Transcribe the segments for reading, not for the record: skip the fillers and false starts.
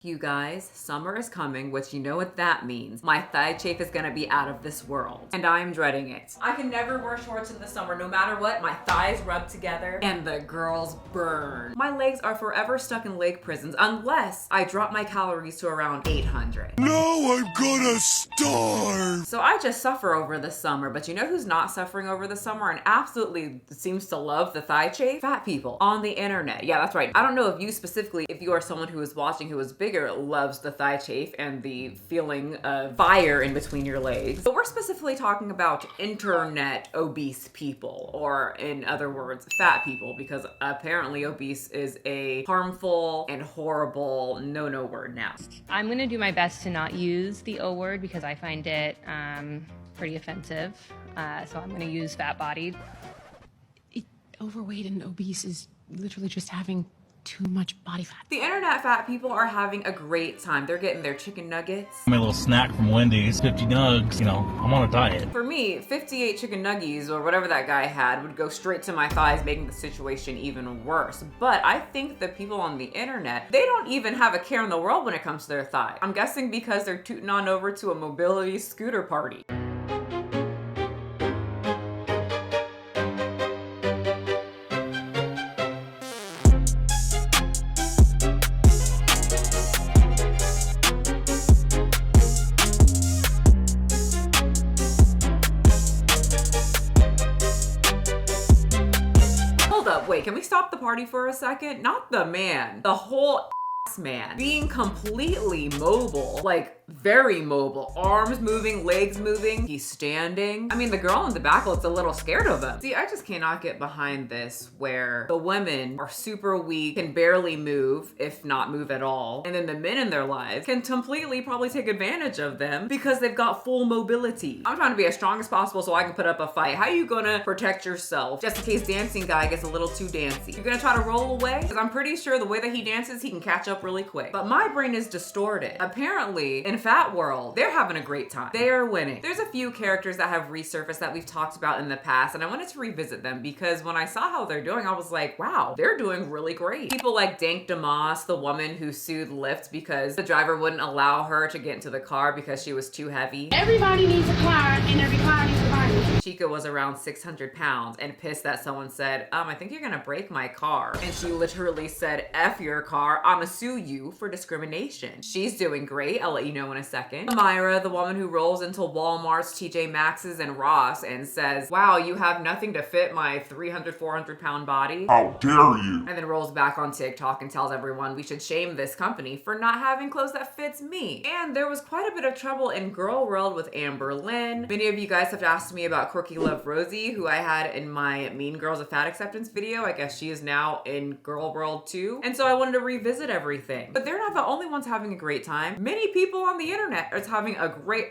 You guys, summer is coming, which you know what that means. My thigh chafe is gonna be out of this world, and I'm dreading it. I can never wear shorts in the summer, no matter what. My thighs rub together, and the girls burn. My legs are forever stuck in leg prisons unless I drop my calories to around 800. No, I'm gonna starve! So I just suffer over the summer, but you know who's not suffering over the summer and absolutely seems to love the thigh chafe? Fat people on the internet. Yeah, that's right. I don't know if you specifically, if you are someone who is watching who is bigger, loves the thigh chafe and the feeling of fire in between your legs. But we're specifically talking about internet obese people, or in other words, fat people, because apparently obese is a harmful and horrible no-no word now. I'm gonna do my best to not use the O word because I find it pretty offensive. So I'm gonna use fat-bodied. Overweight and obese is literally just having too much body fat. The internet fat people are having a great time. They're getting their chicken nuggets. My little snack from Wendy's, 50 nugs, you know, I'm on a diet. For me, 58 chicken nuggies or whatever that guy had would go straight to my thighs, making the situation even worse. But I think the people on the internet, they don't even have a care in the world when it comes to their thigh. I'm guessing because they're tooting on over to a mobility scooter party. Wait, can we stop the party for a second? Not the man, the whole man being completely mobile, like very mobile, arms moving, legs moving, he's standing. I mean, the girl in the back looks a little scared of him. See, I just cannot get behind this where the women are super weak, can barely move, if not move at all, and then the men in their lives can completely probably take advantage of them because they've got full mobility. I'm trying to be as strong as possible so I can put up a fight. How are you gonna protect yourself just in case dancing guy gets a little too dancy? You're gonna try to roll away? Because I'm pretty sure the way that he dances, he can catch up really quick. But my brain is distorted. Apparently, in fat world, they're having a great time. They are winning. There's a few characters that have resurfaced that we've talked about in the past, and I wanted to revisit them because when I saw how they're doing, I was like, wow, they're doing really great. People like Dank Demos, the woman who sued Lyft because the driver wouldn't allow her to get into the car because she was too heavy. Everybody needs a car, and every car needs a driver. Chica was around 600 pounds and pissed that someone said, I think you're gonna break my car. And she literally said, F your car, I'ma sue you for discrimination. She's doing great, I'll let you know in a second. Samira, the woman who rolls into Walmart's, TJ Maxx's, and Ross and says, wow, you have nothing to fit my 300, 400 pound body. How dare you? And then rolls back on TikTok and tells everyone we should shame this company for not having clothes that fits me. And there was quite a bit of trouble in Girl World with Amber Lynn. Many of you guys have asked me about Quirky Love Rosie, who I had in my Mean Girls of Fat Acceptance video. I guess she is now in Girl World too. And so I wanted to revisit everything. But they're not the only ones having a great time. Many people on the internet are having a great,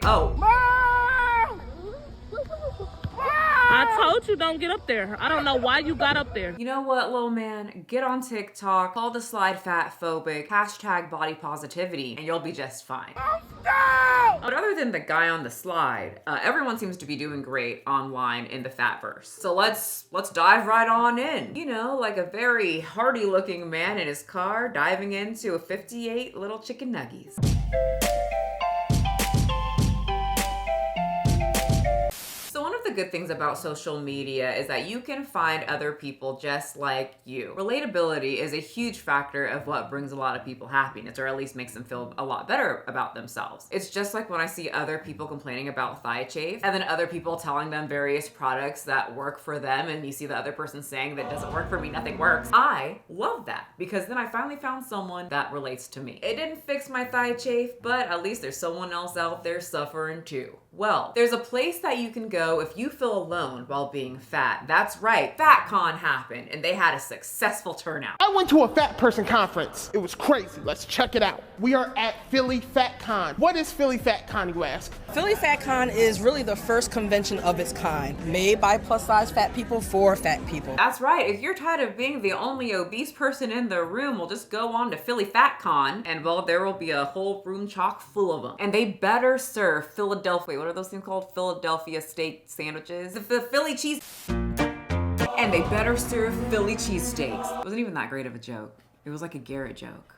I told you don't get up there. I don't know why you got up there. You know what, little man? Get on TikTok, call the slide fat phobic, hashtag body positivity, and you'll be just fine. But other than the guy on the slide, everyone seems to be doing great online in the fatverse. So let's dive right on in. You know, like a very hardy looking man in his car diving into a 58 little chicken nuggies. The good things about social media is that you can find other people just like you. Relatability is a huge factor of what brings a lot of people happiness, or at least makes them feel a lot better about themselves. It's just like when I see other people complaining about thigh chafe and then other people telling them various products that work for them, and you see the other person saying that doesn't work for me, nothing works. I love that because then I finally found someone that relates to me. It didn't fix my thigh chafe, but at least there's someone else out there suffering too. Well, there's a place that you can go if you feel alone while being fat. That's right, FatCon happened and they had a successful turnout. I went to a fat person conference. It was crazy. Let's check it out. We are at Philly FatCon. What is Philly FatCon, you ask? Philly FatCon is really the first convention of its kind, made by plus-size fat people for fat people. That's right. If you're tired of being the only obese person in the room, we'll just go on to Philly FatCon and well, there will be a whole room chock full of them. And they better serve Philadelphia. What are those things called? Philadelphia steak sandwiches. The Philly cheese. And they better serve Philly cheesesteaks. It wasn't even that great of a joke. It was like a Garrett joke.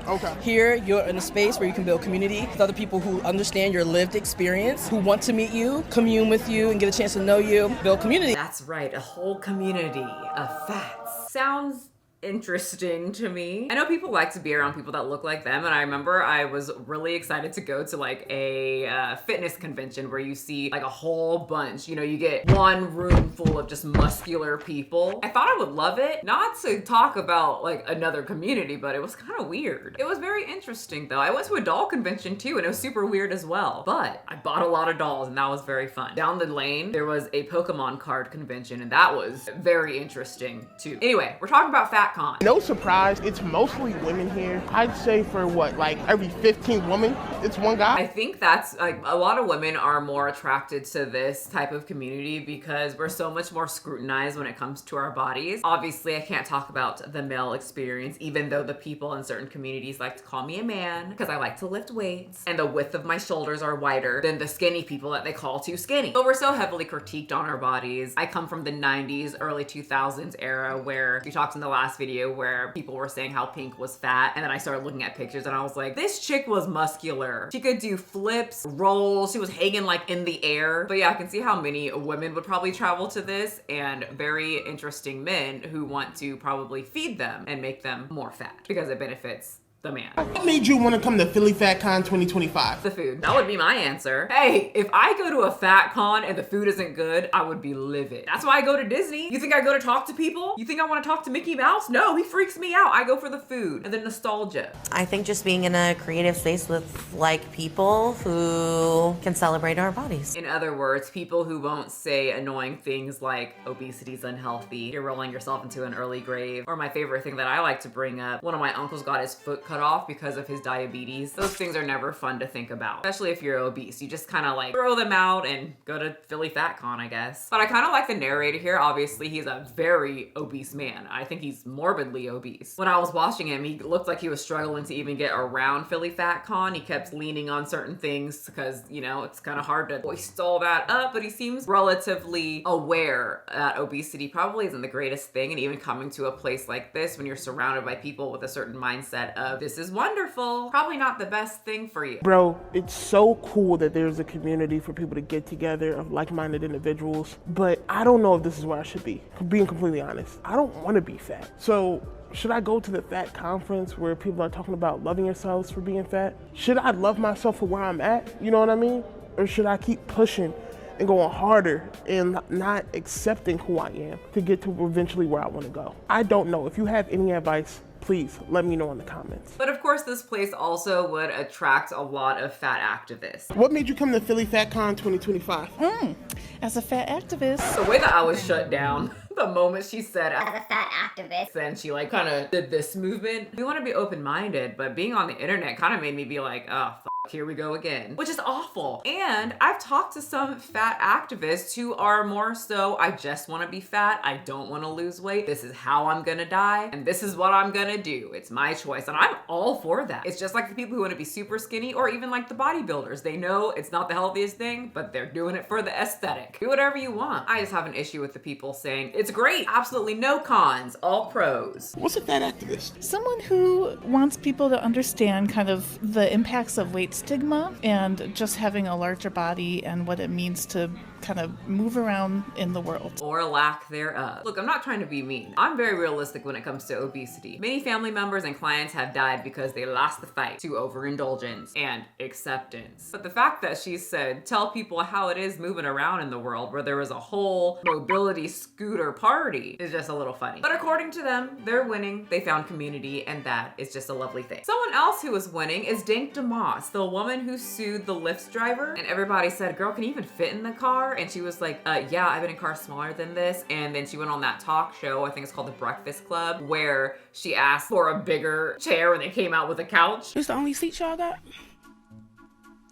Okay. Here, you're in a space where you can build community with other people who understand your lived experience, who want to meet you, commune with you, and get a chance to know you, build community. That's right, a whole community of fats. Sounds interesting to me. I know people like to be around people that look like them, and I remember I was really excited to go to like a fitness convention where you see like a whole bunch, you know, you get one room full of just muscular people. I thought I would love it, not to talk about like another community, but it was kind of weird. It was very interesting though. I went to a doll convention too, and it was super weird as well, but I bought a lot of dolls and that was very fun. Down the lane, there was a Pokemon card convention, and that was very interesting too. Anyway, we're talking about FatCon. No surprise, it's mostly women here. I'd say for what, like every 15 women, it's one guy. I think that's like a lot of women are more attracted to this type of community because we're so much more scrutinized when it comes to our bodies. Obviously, I can't talk about the male experience, even though the people in certain communities like to call me a man because I like to lift weights and the width of my shoulders are wider than the skinny people that they call too skinny. But we're so heavily critiqued on our bodies. I come from the 90s, early 2000s era where we talked in the last video where people were saying how Pink was fat, and then I started looking at pictures and I was like, this chick was muscular. She could do flips, rolls, she was hanging like in the air. But yeah, I can see how many women would probably travel to this, and very interesting men who want to probably feed them and make them more fat because it benefits the man. What made you want to come to Philly Fat Con 2025? The food. That would be my answer. Hey, if I go to a fat con and the food isn't good, I would be livid. That's why I go to Disney. You think I go to talk to people? You think I want to talk to Mickey Mouse? No, he freaks me out. I go for the food and the nostalgia. I think just being in a creative space with like people who can celebrate our bodies. In other words, people who won't say annoying things like obesity's unhealthy, you're rolling yourself into an early grave, or my favorite thing that I like to bring up, one of my uncles got his foot cut off because of his diabetes. Those things are never fun to think about, especially if you're obese. You just kind of like throw them out and go to Philly Fat Con, I guess. But I kind of like the narrator here. Obviously, he's a very obese man. I think he's morbidly obese. When I was watching him, he looked like he was struggling to even get around Philly Fat Con. He kept leaning on certain things because, you know, it's kind of hard to hoist all that up, but he seems relatively aware that obesity probably isn't the greatest thing. And even coming to a place like this, when you're surrounded by people with a certain mindset of this is wonderful, probably not the best thing for you. Bro, it's so cool that there's a community for people to get together of like-minded individuals, but I don't know if this is where I should be, being completely honest. I don't want to be fat. So should I go to the fat conference where people are talking about loving yourselves for being fat? Should I love myself for where I'm at? You know what I mean? Or should I keep pushing and going harder and not accepting who I am to get to eventually where I want to go? I don't know. If you have any advice, please let me know in the comments. But of course, this place also would attract a lot of fat activists. What made you come to Philly Fat Con 2025? As a fat activist. The way that I was shut down the moment she said as a fat activist, then she like kind of did this movement. We want to be open-minded, but being on the internet kind of made me be like, oh, here we go again, which is awful. And I've talked to some fat activists who are more so, I just want to be fat. I don't want to lose weight. This is how I'm going to die. And this is what I'm going to do. It's my choice. And I'm all for that. It's just like the people who want to be super skinny, or even like the bodybuilders. They know it's not the healthiest thing, but they're doing it for the aesthetic. Do whatever you want. I just have an issue with the people saying, it's great. Absolutely no cons, all pros. What's a fat activist? Someone who wants people to understand kind of the impacts of weight stigma and just having a larger body and what it means to kind of move around in the world. Or lack thereof. Look, I'm not trying to be mean. I'm very realistic when it comes to obesity. Many family members and clients have died because they lost the fight to overindulgence and acceptance. But the fact that she said, tell people how it is moving around in the world where there was a whole mobility scooter party is just a little funny. But according to them, they're winning. They found community, and that is just a lovely thing. Someone else who is winning is Dank Demos, the woman who sued the Lyft driver, and everybody said, girl, can you even fit in the car? And she was like, yeah, I've been in cars smaller than this. And then she went on that talk show, I think it's called The Breakfast Club, where she asked for a bigger chair and they came out with a couch. It's the only seat y'all got?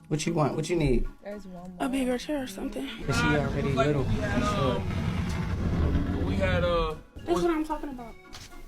What you want? What you need? There's one more. A bigger chair or something. Cause she already little. We had That's what I'm talking about.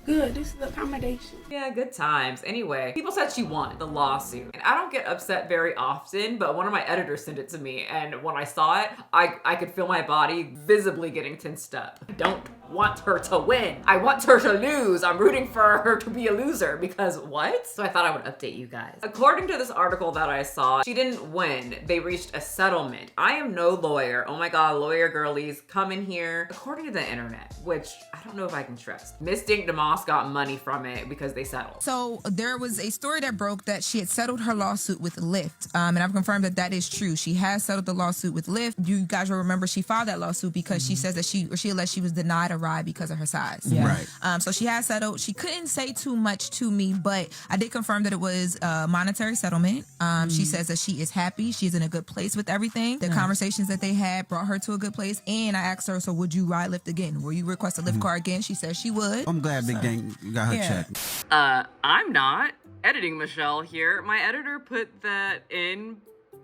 Good, this is the accommodation. Yeah, good times. Anyway, people said she won the lawsuit. And I don't get upset very often, but one of my editors sent it to me. And when I saw it, I could feel my body visibly getting tensed up. Don't want her to win. I want her to lose. I'm rooting for her to be a loser because what? So I thought I would update you guys. According to this article that I saw, she didn't win. They reached a settlement. I am no lawyer. Oh my God, lawyer girlies, come in here. According to the internet, which I don't know if I can trust, Miss Dank Demos got money from it because they settled. So there was a story that broke that she had settled her lawsuit with Lyft. And I've confirmed that that is true. She has settled the lawsuit with Lyft. You guys will remember she filed that lawsuit because she says that she alleged she was denied a ride because of her size. Yeah. Right. So she has settled. She couldn't say too much to me, but I did confirm that it was a monetary settlement. She says that she is happy. She's in a good place with everything. The conversations that they had brought her to a good place. And I asked her, so would you ride Lyft again? Will you request a Lyft car again? She says she would. I'm glad Big Dank got her check. I'm not. Editing Michelle here. My editor put that in,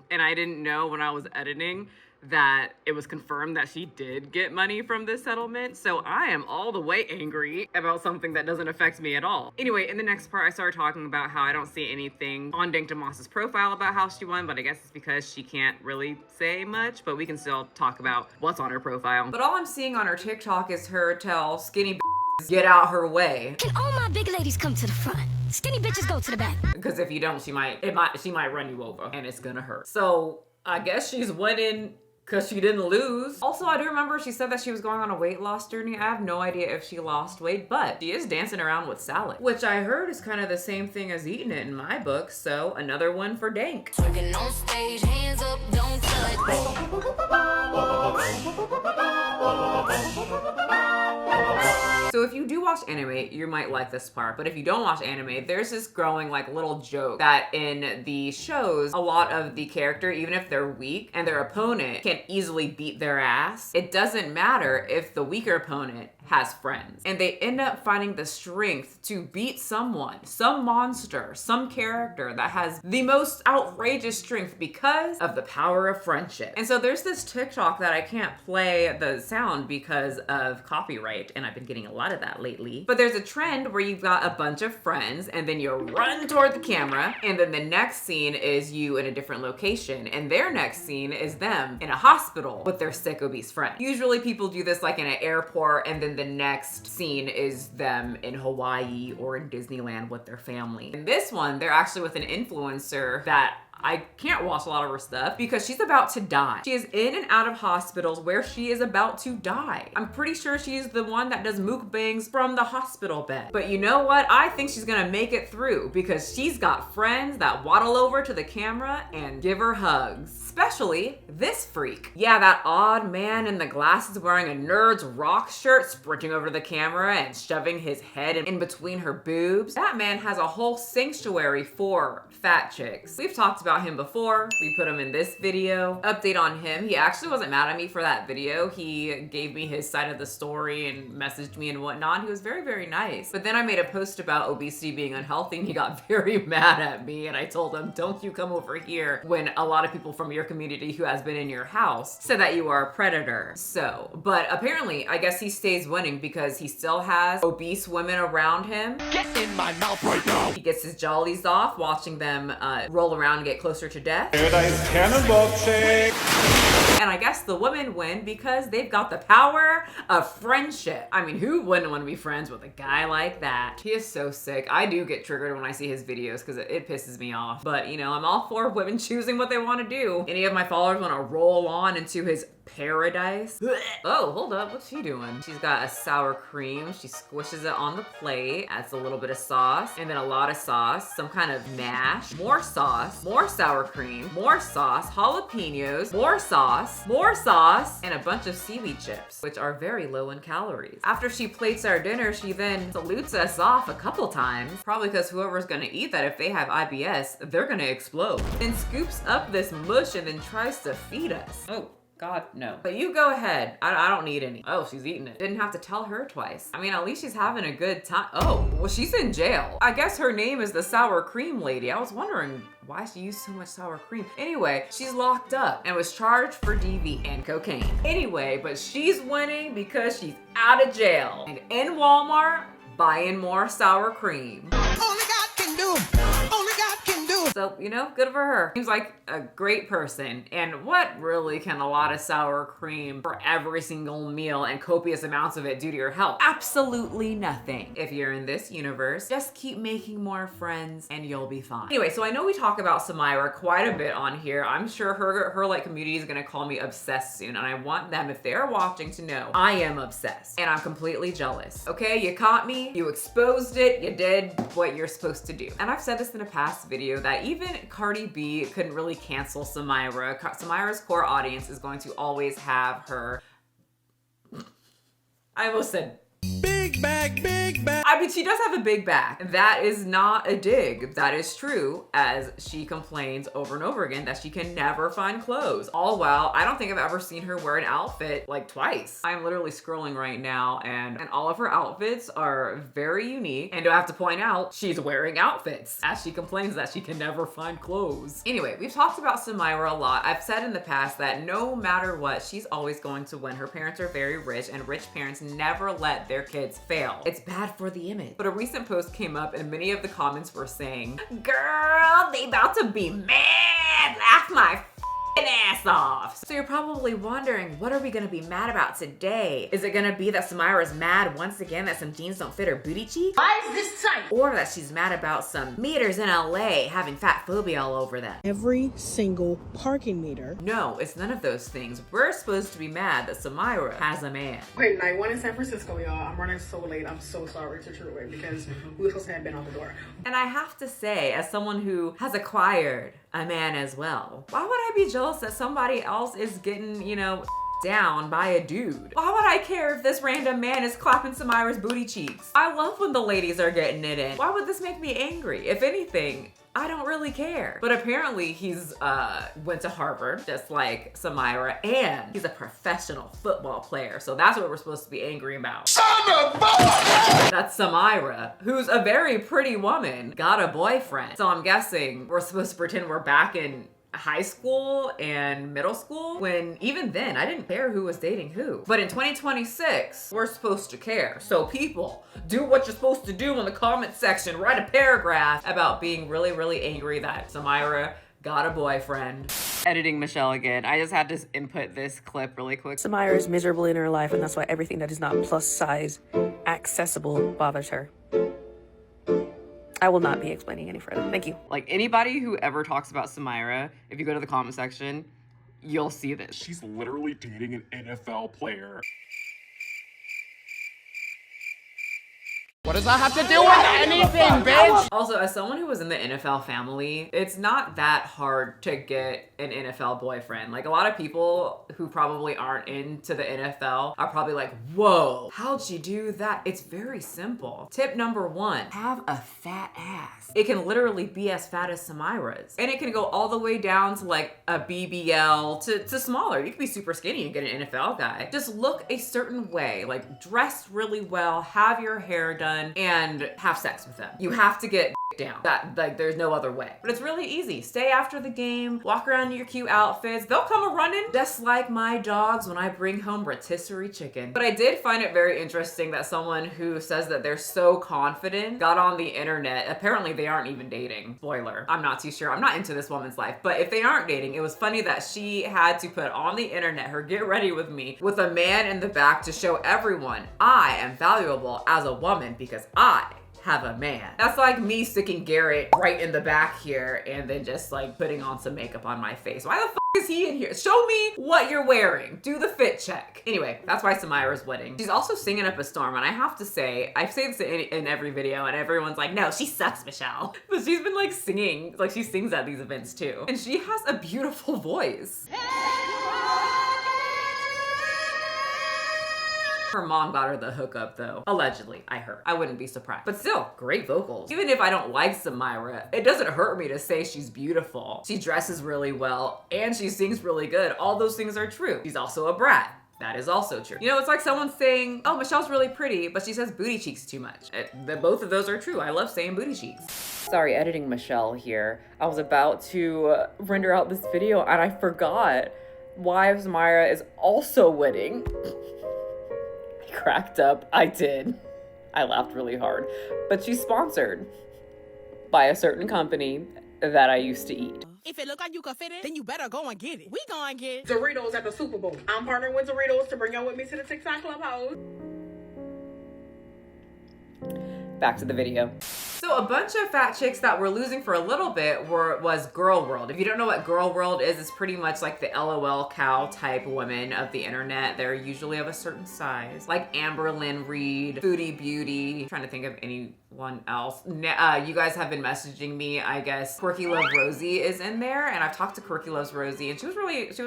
and I didn't know when I was editing that it was confirmed that she did get money from this settlement. So I am all the way angry about something that doesn't affect me at all. Anyway, in the next part, I started talking about how I don't see anything on Dank Demos' profile about how she won, but I guess it's because she can't really say much, but we can still talk about what's on her profile. But all I'm seeing on her TikTok is her tell skinny get out her way. Can all my big ladies come to the front? Skinny bitches go to the back. Because if you don't, she might run you over and it's gonna hurt. So I guess she's winning because she didn't lose. Also, I do remember she said that she was going on a weight loss journey. I have no idea if she lost weight, but she is dancing around with salad, which I heard is kind of the same thing as eating it in my book. So another one for Dank. Twerking on stage, hands up, don't touch. So if you do watch anime, you might like this part, but if you don't watch anime, there's this growing like little joke that in the shows, a lot of the character, even if they're weak and their opponent can easily beat their ass, it doesn't matter if the weaker opponent has friends. And they end up finding the strength to beat someone, some monster, some character that has the most outrageous strength because of the power of friendship. And so there's this TikTok that I can't play the sound because of copyright, and I've been getting a lot of that lately. But there's a trend where you've got a bunch of friends and then you run toward the camera, and then the next scene is you in a different location, and their next scene is them in a hospital with their sick obese friend. Usually people do this like in an airport, and then the next scene is them in Hawaii or in Disneyland with their family. In this one, they're actually with an influencer that I can't watch a lot of her stuff because she's about to die. She is in and out of hospitals where she is about to die. I'm pretty sure she's the one that does mukbangs from the hospital bed. But you know what? I think she's gonna make it through because she's got friends that waddle over to the camera and give her hugs. Especially this freak. Yeah, that odd man in the glasses wearing a Nerds Rock shirt sprinting over to the camera and shoving his head in between her boobs. That man has a whole sanctuary for fat chicks. We've talked about him before. We put him in this video. Update on him. He actually wasn't mad at me for that video. He gave me his side of the story and messaged me and whatnot. He was very, very nice. But then I made a post about obesity being unhealthy and he got very mad at me, and I told him, don't you come over here when a lot of people from your community who has been in your house said that you are a predator. So, but apparently, I guess he stays winning because he still has obese women around him. Get in my mouth right now! He gets his jollies off watching them roll around and get closer to death. Paradise Cannonball Chick! And I guess the women win because they've got the power of friendship. I mean, who wouldn't want to be friends with a guy like that? He is so sick. I do get triggered when I see his videos because it pisses me off. But, you know, I'm all for women choosing what they want to do. Any of my followers want to roll on into his paradise. Oh, hold up. What's she doing? She's got a sour cream. She squishes it on the plate, adds a little bit of sauce, and then a lot of sauce, some kind of mash, more sauce, more sour cream, more sauce, jalapenos, more sauce, and a bunch of seaweed chips, which are very low in calories. After she plates our dinner, she then salutes us off a couple times, probably because whoever's gonna eat that, if they have IBS, they're gonna explode. Then scoops up this mush and then tries to feed us. Oh. God, no. But you go ahead. I don't need any. Oh, she's eating it. Didn't have to tell her twice. I mean, at least she's having a good time. Oh, well, she's in jail. I guess her name is the sour cream lady. I was wondering why she used so much sour cream. Anyway, she's locked up and was charged for DV and cocaine. Anyway, but she's winning because she's out of jail and in Walmart buying more sour cream. Only God can do. Only God can do. So So, you know, good for her. Seems like a great person. And what really can a lot of sour cream for every single meal and copious amounts of it do to your health? Absolutely nothing. If you're in this universe, just keep making more friends and you'll be fine. Anyway, so I know we talk about Samira quite a bit on here. I'm sure her like community is gonna call me obsessed soon, and I want them, if they're watching, to know I am obsessed and I'm completely jealous. Okay, you caught me, you exposed it, you did what you're supposed to do. And I've said this in a past video that even Cardi B couldn't really cancel Samira. Samira's core audience is going to always have her. I almost said big back, big back. I mean, she does have a big back. That is not a dig. That is true, as she complains over and over again that she can never find clothes. All while, I don't think I've ever seen her wear an outfit like twice. I'm literally scrolling right now, and all of her outfits are very unique. And do I have to point out, she's wearing outfits as she complains that she can never find clothes. Anyway, we've talked about Samira a lot. I've said in the past that no matter what, she's always going to win. Her parents are very rich, and rich parents never let their kids fail. It's bad for the image. But a recent post came up and many of the comments were saying, girl, they about to be mad, laugh my ass off. So you're probably wondering, what are we gonna be mad about today? Is it gonna be that Samira's mad once again that some jeans don't fit her booty cheek? Why is this tight? Or that she's mad about some meters in LA having fat phobia all over them? Every single parking meter. No, it's none of those things. We're supposed to be mad that Samira has a man. Wait, night one in San Francisco, y'all. I'm running so late. I'm so sorry to Trueway because we were supposed to have been out the door. And I have to say, as someone who has acquired a man as well, why would I be jealous that somebody else is getting, you know, down by a dude? Why would I care if this random man is clapping Samira's booty cheeks? I love when the ladies are getting it in. Why would this make me angry? If anything, I don't really care. But apparently he's went to Harvard, just like Samira, and he's a professional football player. So that's what we're supposed to be angry about. That's Samira, who's a very pretty woman, got a boyfriend. So I'm guessing we're supposed to pretend we're back in high school and middle school, when even then I didn't care who was dating who. But in 2026, we're supposed to care. So people, do what you're supposed to do in the comment section. Write a paragraph about being really, really angry that Samira got a boyfriend. Editing Michelle again. I just had to input this clip really quick. Samira is miserable in her life, and that's why everything that is not plus size accessible bothers her. I will not be explaining any further. Thank you. Like, anybody who ever talks about Samira, if you go to the comment section, you'll see this. She's literally dating an NFL player. What does that have to do with anything, bitch? Also, as someone who was in the NFL family, it's not that hard to get an NFL boyfriend. Like, a lot of people who probably aren't into the NFL are probably like, whoa, how'd you do that? It's very simple. Tip number one, have a fat ass. It can literally be as fat as Samira's. And it can go all the way down to like a BBL to smaller. You can be super skinny and get an NFL guy. Just look a certain way, like dress really well, have your hair done, and have sex with them. You have to get down. That, like, there's no other way. But it's really easy. Stay after the game, walk around in your cute outfits. They'll come a-running, just like my dogs when I bring home rotisserie chicken. But I did find it very interesting that someone who says that they're so confident got on the internet. Apparently they aren't even dating. Spoiler. I'm not too sure. I'm not into this woman's life. But if they aren't dating, it was funny that she had to put on the internet her get ready with me with a man in the back to show everyone I am valuable as a woman because I have a man. That's like me sticking Garrett right in the back here and then just like putting on some makeup on my face. Why the f is he in here? Show me what you're wearing. Do the fit check. Anyway, that's why Samira's winning. She's also singing up a storm, and I have to say, I say this in every video and everyone's like, no, she sucks, Michelle. But she's been like singing, like she sings at these events too. And she has a beautiful voice. Her mom got her the hookup though. Allegedly, I heard. I wouldn't be surprised. But still, great vocals. Even if I don't like Samira, it doesn't hurt me to say she's beautiful. She dresses really well and she sings really good. All those things are true. She's also a brat. That is also true. You know, it's like someone saying, oh, Michelle's really pretty, but she says booty cheeks too much. Both of those are true. I love saying booty cheeks. Sorry, editing Michelle here. I was about to render out this video and I forgot why Samira is also winning. Cracked up. I did. I laughed really hard. But she's sponsored by a certain company that I used to eat. If it look like you can fit it, then you better go and get it. We go and get Doritos at the Super Bowl. I'm partnering with Doritos to bring y'all with me to the TikTok Clubhouse. Back to the video. So a bunch of fat chicks that we're losing for a little bit was Girl World. If you don't know what Girl World is, it's pretty much like the LOL cow type women of the internet. They're usually of a certain size, like Amber Lynn Reed, Foodie Beauty. I'm trying to think of anyone else. You guys have been messaging me. I guess Quirky Love Rosie is in there, and I've talked to Quirky Loves Rosie, and she was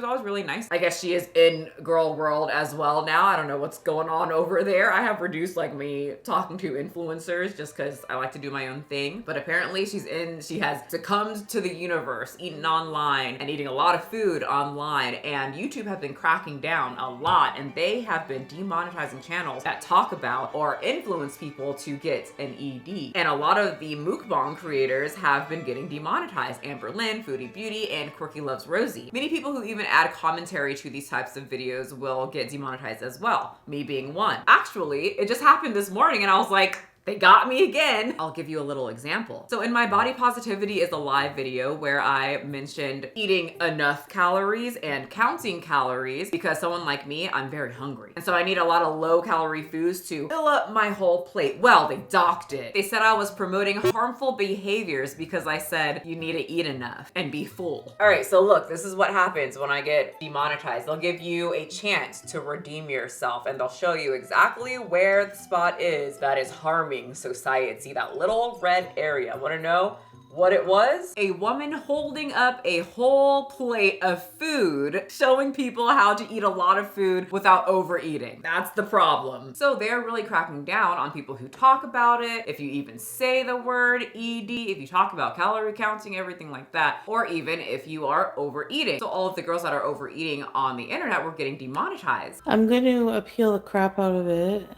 always really nice. I guess she is in Girl World as well now. I don't know what's going on over there. I have reduced like me talking to influencers just because I like to do my own thing. But apparently she has succumbed to the universe, eaten online and eating a lot of food online. And YouTube have been cracking down a lot, and they have been demonetizing channels that talk about or influence people to get an ED. And a lot of the mukbang creators have been getting demonetized. Amber Lynn, Foodie Beauty, and Quirky Loves Rosie. Many people who even add commentary to these types of videos will get demonetized as well, me being one. Actually, it just happened this morning and I was like, they got me again. I'll give you a little example. So in my Body Positivity is a live video where I mentioned eating enough calories and counting calories because someone like me, I'm very hungry. And so I need a lot of low calorie foods to fill up my whole plate. Well, they docked it. They said I was promoting harmful behaviors because I said you need to eat enough and be full. All right, so look, this is what happens when I get demonetized. They'll give you a chance to redeem yourself and they'll show you exactly where the spot is that is harming society, that little red area. Want to know what it was? A woman holding up a whole plate of food, showing people how to eat a lot of food without overeating. That's the problem. So they're really cracking down on people who talk about it. If you even say the word ED, if you talk about calorie counting, everything like that, or even if you are overeating. So all of the girls that are overeating on the internet were getting demonetized. I'm going to appeal the crap out of it.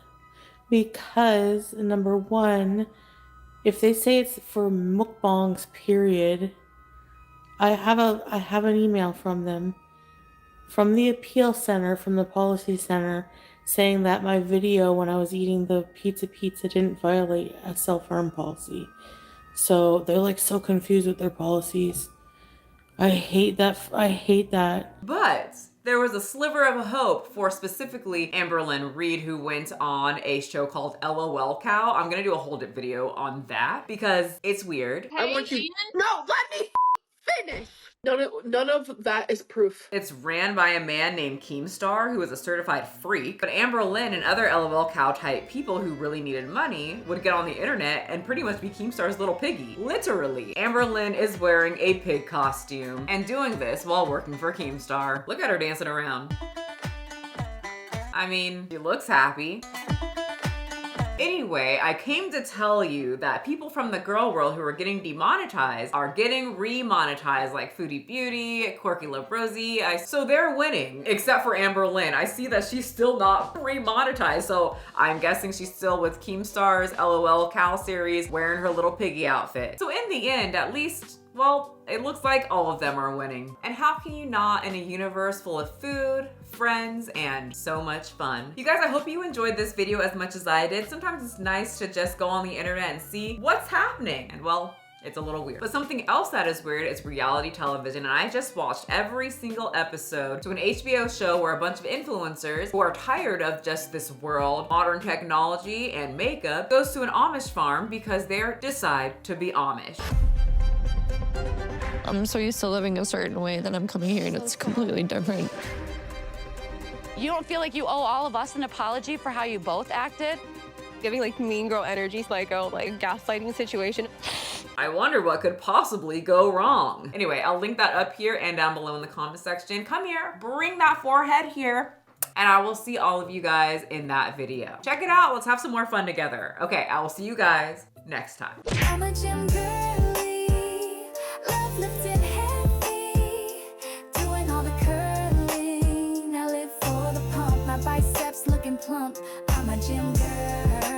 Because, number one, if they say it's for mukbangs, period, I have an email from them, from the appeal center, from the policy center, saying that my video when I was eating the pizza didn't violate a self-harm policy. So they're like so confused with their policies. I hate that. But there was a sliver of hope for specifically Amber Lynn Reed, who went on a show called LOL Cow. I'm gonna do a hold it video on that because it's weird. I want you. No, let me finish. None of that is proof. It's ran by a man named Keemstar, who is a certified freak. But Amber Lynn and other LOL Cow type people who really needed money would get on the internet and pretty much be Keemstar's little piggy. Literally. Amber Lynn is wearing a pig costume and doing this while working for Keemstar. Look at her dancing around. I mean, she looks happy. Anyway, I came to tell you that people from the girl world who are getting demonetized are getting remonetized, like Foodie Beauty, Quirky Love Rosie. So they're winning, except for Amber Lynn. I see that she's still not remonetized, so I'm guessing she's still with Keemstar's LOL Cow series wearing her little piggy outfit. So in the end, at least, well, it looks like all of them are winning. And how can you not in a universe full of food, friends, and so much fun? You guys, I hope you enjoyed this video as much as I did. Sometimes it's nice to just go on the internet and see what's happening. And well, it's a little weird. But something else that is weird is reality television. And I just watched every single episode to an HBO show where a bunch of influencers who are tired of just this world, modern technology, and makeup goes to an Amish farm because they decide to be Amish. I'm so used to living a certain way that I'm coming here and it's completely different. You don't feel like you owe all of us an apology for how you both acted? Giving like mean girl energy, psycho, like gaslighting situation. I wonder what could possibly go wrong. Anyway, I'll link that up here and down below in the comment section. Come here, bring that forehead here, and I will see all of you guys in that video. Check it out, let's have some more fun together. Okay, I will see you guys next time. I'm a gym girly, love lifting heavy, doing all the curling. I live for the pump, my biceps looking plump. I'm a gym girl.